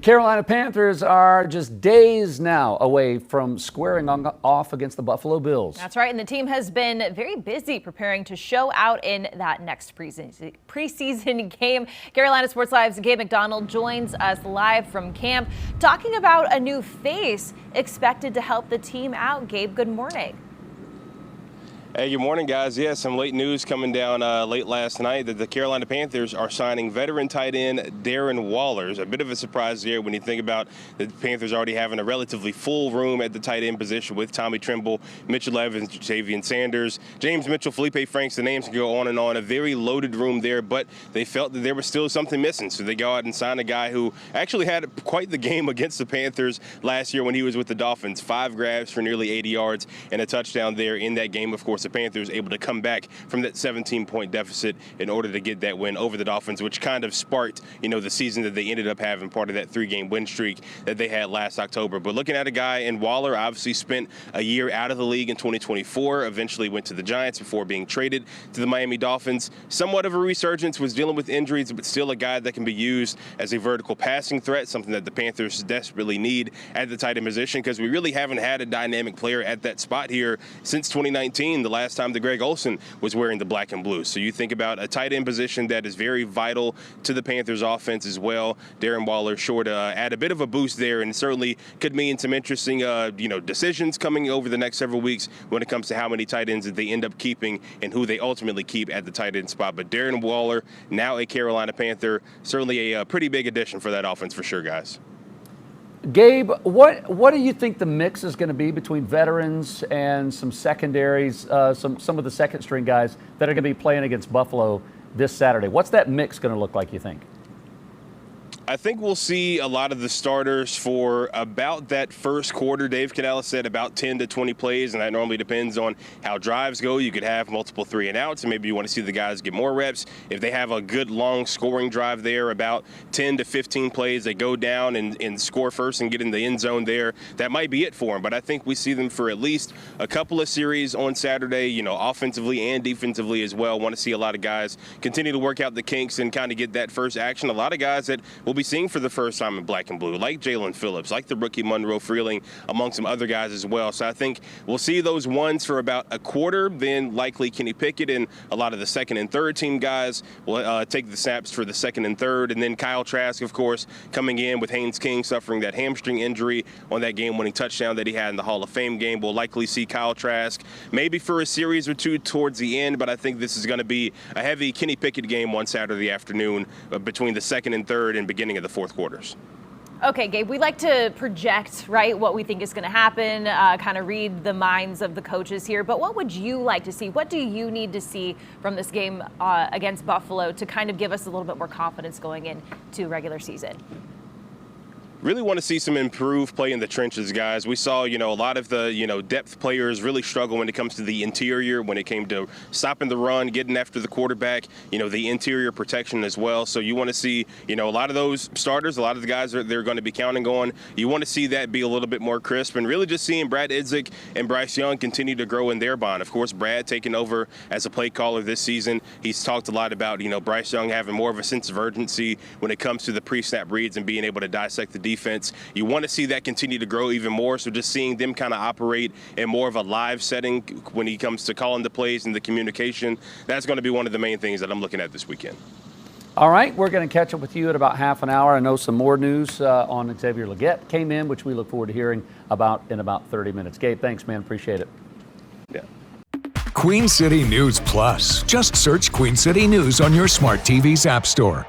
Carolina Panthers are just days now away from squaring off against the Buffalo Bills. That's right, and the team has been very busy preparing to show out in that next preseason game. Carolina Sports Live's Gabe McDonald joins us live from camp, talking about a new face expected to help the team out. Gabe, good morning. Hey, good morning, guys. Yeah, some late news coming down late last night that the Carolina Panthers are signing veteran tight end Darren Waller. A bit of a surprise there when you think about the Panthers already having a relatively full room at the tight end position with Tommy Tremble, Mitchell Evans, Javian Sanders, James Mitchell, Felipe Franks. The names can go on and on. A very loaded room there, but they felt that there was still something missing. So they go out and sign a guy who actually had quite the game against the Panthers last year when he was with the Dolphins. 5 grabs for nearly 80 yards and a touchdown there in that game. Of course, the Panthers able to come back from that 17-point deficit in order to get that win over the Dolphins, which kind of sparked, the season that they ended up having, part of that 3-game win streak that they had last October. But looking at a guy in Waller, obviously spent a year out of the league in 2024, eventually went to the Giants before being traded to the Miami Dolphins. Somewhat of a resurgence, was dealing with injuries, but still a guy that can be used as a vertical passing threat, something that the Panthers desperately need at the tight end position, because we really haven't had a dynamic player at that spot here since 2019, the last time the Greg Olsen was wearing the black and blue. So you think about a tight end position that is very vital to the Panthers offense as well. Darren Waller sure to add a bit of a boost there, and certainly could mean some interesting, decisions coming over the next several weeks when it comes to how many tight ends that they end up keeping and who they ultimately keep at the tight end spot. But Darren Waller, now a Carolina Panther, certainly a pretty big addition for that offense for sure, guys. Gabe, what do you think the mix is going to be between veterans and some secondaries, some of the second-string guys that are going to be playing against Buffalo this Saturday? What's that mix going to look like, you think? I think we'll see a lot of the starters for about that first quarter. Dave Canales said about 10 to 20 plays, and that normally depends on how drives go. You could have multiple 3-and-outs, and maybe you want to see the guys get more reps. If they have a good long scoring drive there, about 10 to 15 plays, they go down and score first and get in the end zone there. That might be it for them, but I think we see them for at least a couple of series on Saturday, offensively and defensively as well. Want to see a lot of guys continue to work out the kinks and kind of get that first action. A lot of guys that will be seeing for the first time in black and blue, like Jalen Phillips, like the rookie Monroe Freeling, among some other guys as well. So I think we'll see those ones for about a quarter, then likely Kenny Pickett and a lot of the second and third team guys will take the snaps for the second and third. And then Kyle Trask, of course, coming in with Haynes King suffering that hamstring injury on that game-winning touchdown that he had in the Hall of Fame game. We'll likely see Kyle Trask maybe for a series or two towards the end, but I think this is going to be a heavy Kenny Pickett game on Saturday afternoon between the second and third and beginning of the fourth quarters. Okay, Gabe, we like to project, right, what we think is going to happen, kind of read the minds of the coaches here. But what would you like to see? What do you need to see from this game against Buffalo to kind of give us a little bit more confidence going into regular season? Really want to see some improved play in the trenches, guys. We saw, a lot of the, depth players really struggle when it comes to the interior, when it came to stopping the run, getting after the quarterback, the interior protection as well. So you want to see, a lot of those starters, a lot of the guys that they're going to be counting on, you want to see that be a little bit more crisp, and really just seeing Brad Idzik and Bryce Young continue to grow in their bond. Of course, Brad taking over as a play caller this season. He's talked a lot about, Bryce Young having more of a sense of urgency when it comes to the pre-snap reads and being able to dissect the defense. You want to see that continue to grow even more. So just seeing them kind of operate in more of a live setting when he comes to calling the plays and the communication, that's going to be one of the main things that I'm looking at this weekend. All right, we're going to catch up with you in about half an hour. I know some more news on Xavier Legette came in, which we look forward to hearing about in about 30 minutes. Gabe, thanks, man. Appreciate it. Yeah. Queen City News Plus. Just search Queen City News on your smart TV's app store.